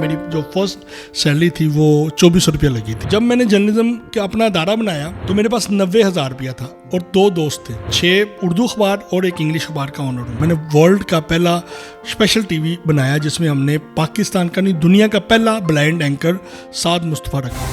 میری جو first salary تھی وہ 2400 روپیہ لگی تھی. جب میں نے جرنلزم کا اپنا ادارہ بنایا تو میرے پاس 90,000 روپیہ تھا اور 2 دوست تھے. 6 اردو اخبار اور ایک انگلش اخبار کا آنر ہوں. میں نے ورلڈ کا پہلا اسپیشل ٹی وی بنایا جس میں ہم نے پاکستان کا نہیں دنیا کا پہلا بلائنڈ اینکر سعد مصطفیٰ رکھا.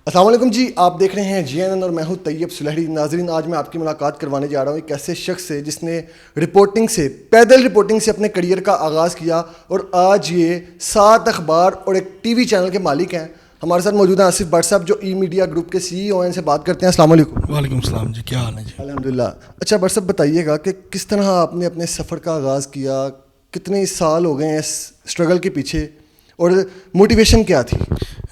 السلام علیکم جی، آپ دیکھ رہے ہیں GNN اور میں ہوں طیب سلہڑی. ناظرین، آج میں آپ کی ملاقات کروانے جا رہا ہوں ایک ایسے شخص سے جس نے رپورٹنگ سے پیدل رپورٹنگ سے اپنے کریئر کا آغاز کیا اور آج یہ 7 اخبار اور ایک ٹی وی چینل کے مالک ہیں. ہمارے ساتھ موجود ہیں آصف بٹ صاحب جو ای میڈیا گروپ کے CEO ہیں. ان سے بات کرتے ہیں. السلام علیکم. وعلیکم السلام جی، کیا حال ہے جی؟ الحمدللہ. اچھا بٹ صاحب، بتائیے گا کہ کس طرح آپ نے اپنے سفر کا آغاز کیا، کتنے سال ہو گئے ہیں اس اسٹرگل کے پیچھے اور موٹیویشن کیا تھی؟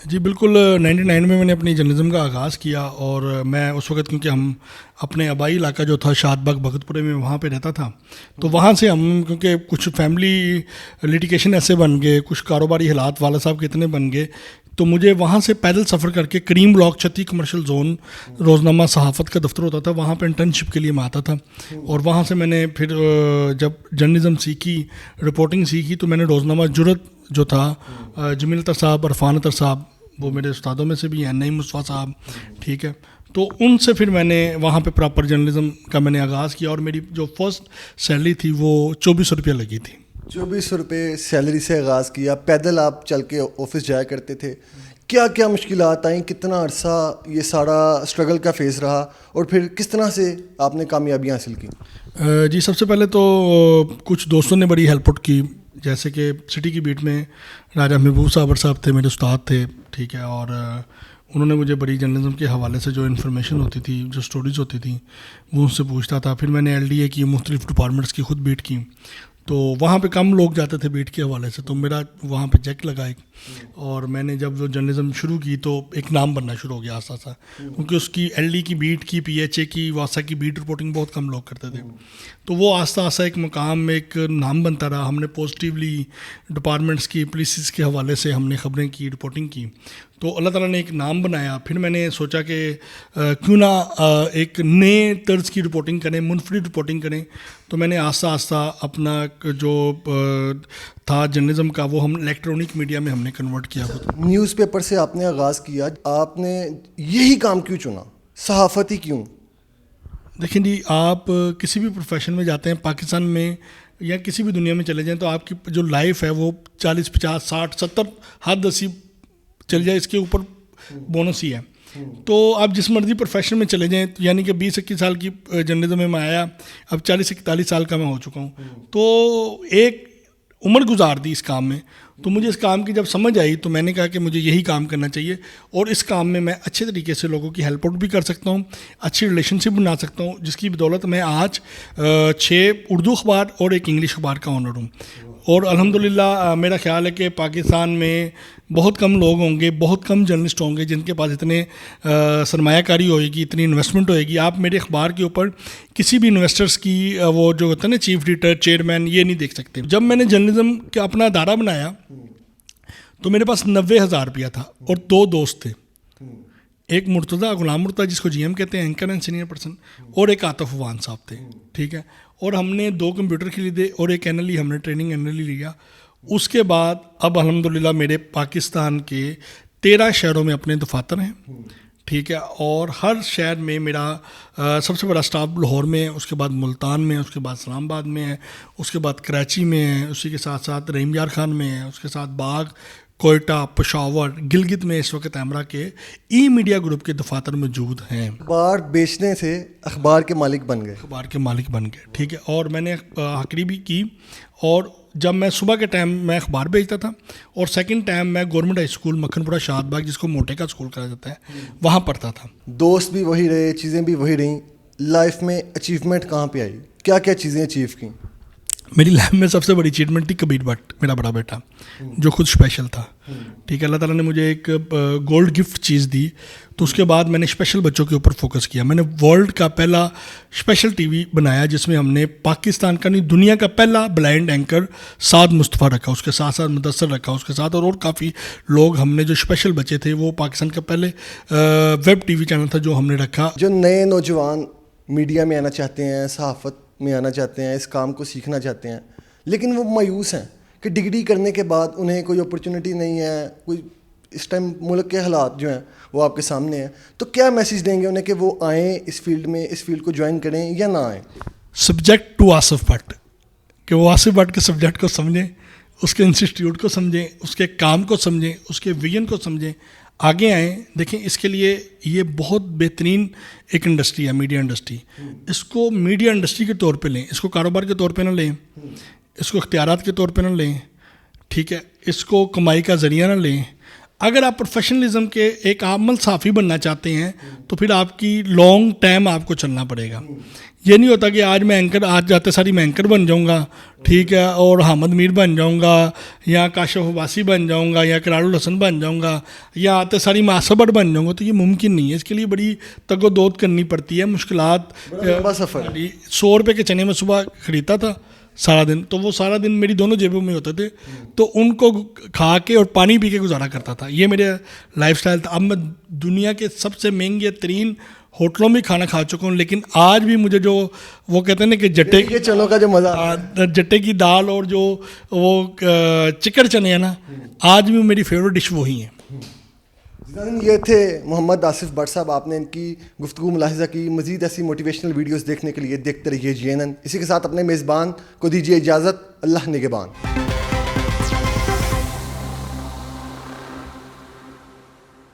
جی بالکل، 99 میں نے اپنی جرنلزم کا آغاز کیا اور میں اس وقت کیونکہ ہم اپنے آبائی علاقہ جو تھا شاد باغ بھگت پورے میں وہاں پہ رہتا تھا، تو وہاں سے ہم کیونکہ کچھ فیملی لیٹیگیشن ایسے بن گئے، کچھ کاروباری حالات والد صاحب کے اتنے بن گئے، تو مجھے وہاں سے پیدل سفر کر کے کریم بلاک 36 کمرشل زون روزنامہ صحافت کا دفتر ہوتا تھا، وہاں پہ انٹرنشپ کے لیے میں آتا تھا. اور وہاں سے میں نے پھر جب جرنلزم سیکھی، رپورٹنگ سیکھی، تو میں نے روزنامہ جرأت جو تھا، جمیل اطہر صاحب، عرفان اطہر صاحب، وہ میرے استادوں میں سے بھی ہیں، نعیم مصطفیٰ صاحب، ٹھیک ہے، تو ان سے پھر میں نے وہاں پہ پراپر جرنلزم کا میں نے آغاز کیا اور میری جو فرسٹ سیلری تھی وہ 2400 روپیہ لگی تھی. 2400 روپے سیلری سے آغاز کیا. پیدل آپ چل کے آفس جایا کرتے تھے. کیا کیا مشکلات آئیں؟ کتنا عرصہ یہ سارا اسٹرگل کا فیز رہا اور پھر کس طرح سے آپ نے کامیابیاں حاصل کی؟ جی سب سے پہلے تو کچھ دوستوں نے بڑی ہیلپ آؤٹ کی، جیسے کہ سٹی کی بیٹ میں راجہ محبوب صاحب تھے، میرے استاد تھے، ٹھیک ہے، اور انہوں نے مجھے بڑی جرنلزم کے حوالے سے جو انفارمیشن ہوتی تھی، جو سٹوریز ہوتی تھیں، وہ ان سے پوچھتا تھا. پھر میں نے LDA کی مختلف ڈپارٹمنٹس کی خود بیٹ کی، تو وہاں پہ کم لوگ جاتے تھے بیٹ کے حوالے سے، تو میرا وہاں پہ چیک لگا ایک، اور میں نے جب وہ جرنلزم شروع کی تو ایک نام بننا شروع ہو گیا آہستہ آہستہ، کیونکہ اس کی LD کی بیٹ کی، PHA کی، واسا کی بیٹ رپورٹنگ بہت کم لوگ کرتے تھے، تو وہ آہستہ آہستہ ایک مقام میں ایک نام بنتا رہا. ہم نے پازیٹیولی ڈپارٹمنٹس کی، پولیسز کے حوالے سے ہم نے خبریں کی، رپورٹنگ کی، تو اللہ تعالیٰ نے ایک نام بنایا. پھر میں نے سوچا کہ کیوں نہ ایک نئے طرز کی رپورٹنگ کریں، منفرد رپورٹنگ کریں. تو میں نے آہستہ آہستہ اپنا جو تھا جرنلزم کا وہ ہم الیکٹرانک میڈیا میں ہم نے کنورٹ کیا. نیوز پیپر سے آپ نے آغاز کیا، آپ نے یہی کام کیوں چنا؟ صحافت ہی کیوں؟ دیکھیں جی، آپ کسی بھی پروفیشن میں جاتے ہیں پاکستان میں یا کسی بھی دنیا میں چلے جائیں، تو آپ کی جو لائف ہے وہ 40 50 60 70 حد 80 چل جائے، اس کے اوپر بونس ہی ہے. تو آپ جس مرضی پروفیشن میں چلے جائیں، یعنی کہ 20-21 سال کی جرنلزم میں آیا، اب 40-41 سال کا میں ہو چکا ہوں، تو ایک عمر گزار دی اس کام میں. تو مجھے اس کام کی جب سمجھ آئی تو میں نے کہا کہ مجھے یہی کام کرنا چاہیے، اور اس کام میں اچھے طریقے سے لوگوں کی ہیلپ آؤٹ بھی کر سکتا ہوں، اچھی ریلیشن شپ بنا سکتا ہوں، جس کی بدولت میں آج 6 اردو اخبار اور ایک انگلش اخبار کا آنر ہوں. اور الحمدللہ میرا خیال ہے کہ پاکستان میں بہت کم لوگ ہوں گے، بہت کم جرنلسٹ ہوں گے جن کے پاس اتنے سرمایہ کاری ہوئے گی، اتنی انویسٹمنٹ ہوئے گی. آپ میرے اخبار کے اوپر کسی بھی انویسٹرس کی وہ جو ہوتا ہے نا چیف ایڈیٹر، چیئرمین، یہ نہیں دیکھ سکتے. جب میں نے جرنلزم کا اپنا ادارہ بنایا تو میرے پاس 90,000 روپیہ تھا اور 2 دوست تھے. ایک مرتضیٰ، غلام مرتضیٰ جس کو GM کہتے ہیں، اینکر اینڈ سینئر پرسن، اور ایک عاطف عوان صاحب تھے، ٹھیک ہے. اور ہم نے 2 کمپیوٹر خریدے اور ایک NLE ہم نے ٹریننگ NLE لیا. اس کے بعد اب الحمدللہ میرے پاکستان کے 13 شہروں میں اپنے دفاتر ہیں، ٹھیک ہے، اور ہر شہر میں میرا سب سے بڑا اسٹاف لاہور میں ہے، اس کے بعد ملتان میں ہے، اس کے بعد اسلام آباد میں ہے، اس کے بعد کراچی میں ہے، اسی کے ساتھ ساتھ رحیم یار خان میں ہے، اس کے ساتھ باغ، کوئٹہ، پشاور، گلگت میں اس وقت ایمرا کے ای میڈیا گروپ کے دفاتر موجود ہیں. اخبار بیچنے سے اخبار کے مالک بن گئے. اخبار کے مالک بن گئے، ٹھیک ہے. اور میں نے حقری بھی کی، اور جب میں صبح کے ٹائم میں اخبار بیچتا تھا، اور سیکنڈ ٹائم میں گورنمنٹ ہائی اسکول مکھن پورہ شاد باغ، جس کو موٹے کا اسکول کہا جاتا ہے، وہاں پڑھتا تھا. دوست بھی وہی رہے، چیزیں بھی وہی رہیں. لائف میں اچیومنٹ کہاں پہ آئی؟ کیا کیا چیزیں اچیو کی؟ میری لائف میں سب سے بڑی اچیومنٹ تھی کبیر بٹ، میرا بڑا بیٹا، جو خود اسپیشل تھا، ٹھیک ہے. اللہ تعالیٰ نے مجھے ایک گولڈ گفٹ چیز دی. تو اس کے بعد میں نے اسپیشل بچوں کے اوپر فوکس کیا. میں نے ورلڈ کا پہلا اسپیشل ٹی وی بنایا جس میں ہم نے پاکستان کا نہیں دنیا کا پہلا بلائنڈ اینکر سعد مصطفیٰ رکھا، اس کے ساتھ ساتھ مدثر رکھا، اس کے ساتھ اور کافی لوگ ہم نے جو اسپیشل بچے تھے. وہ پاکستان کا پہلے ویب ٹی وی چینل تھا جو ہم نے رکھا. جو نئے نوجوان میڈیا میں آنا چاہتے ہیں، صحافت میں آنا چاہتے ہیں، اس کام کو سیکھنا چاہتے ہیں، لیکن وہ مایوس ہیں کہ ڈگری کرنے کے بعد انہیں کوئی اپرچونٹی نہیں ہے, کوئی اس ٹائم ملک کے حالات جو ہیں وہ آپ کے سامنے ہیں, تو کیا میسیج دیں گے انہیں کہ وہ آئیں اس فیلڈ میں, اس فیلڈ کو جوائن کریں یا نہ آئیں؟ سبجیکٹ ٹو آصف بٹ, کہ وہ آصف بٹ کے سبجیکٹ کو سمجھیں, اس کے انسٹیٹیوٹ کو سمجھیں, اس کے کام کو سمجھیں, اس کے ویژن کو سمجھیں, آگے آئیں. دیکھیں اس کے لیے یہ بہت بہترین ایک انڈسٹری ہے میڈیا انڈسٹری. اس کو میڈیا انڈسٹری کے طور پہ لیں, اس کو کاروبار کے طور پہ نہ لیں, اس کو اختیارات کے طور پہ نہ لیں, ٹھیک ہے, اس کو کمائی کا ذریعہ نہ لیں. اگر آپ پروفیشنلزم کے ایک عمل صافی بننا چاہتے ہیں تو پھر آپ کی لانگ ٹائم آپ کو چلنا پڑے گا. یہ نہیں ہوتا کہ آج میں اینکر, آج جاتے ساری میں اینکر بن جاؤں گا, ٹھیک ہے, اور حامد میر بن جاؤں گا, یا کاشف عباسی بن جاؤں گا, یا کرار الحسن بن جاؤں گا, یا آتے ساری معصبر بن جاؤں گا. تو یہ ممکن نہیں ہے. اس کے لیے بڑی تگ و دود کرنی پڑتی ہے, مشکلات. لمبا سفر. 100 روپے کے چنے میں صبح خریدتا تھا سارا دن, تو وہ سارا دن میری دونوں جیبوں میں ہوتے تھے, تو ان کو کھا کے اور پانی پی کے گزارا کرتا تھا. یہ میرے لائف سٹائل تھا. اب میں دنیا کے سب سے مہنگے ترین ہوٹلوں میں کھانا کھا چکا ہوں, لیکن آج بھی مجھے جو وہ کہتے ہیں نا کہ جٹے کے چنوں کا جو مزہ, جٹے کی دال اور جو وہ چکر چنے ہیں نا, آج بھی میری فیوریٹ ڈش وہی ہیں. یہ تھے محمد آصف بٹ صاحب. آپ نے ان کی گفتگو ملاحظہ کی. مزید ایسی موٹیویشنل ویڈیوز دیکھنے کے لیے دیکھتے رہیے GNN. اسی کے ساتھ اپنے میزبان کو دیجیے اجازت. اللہ نگہبان.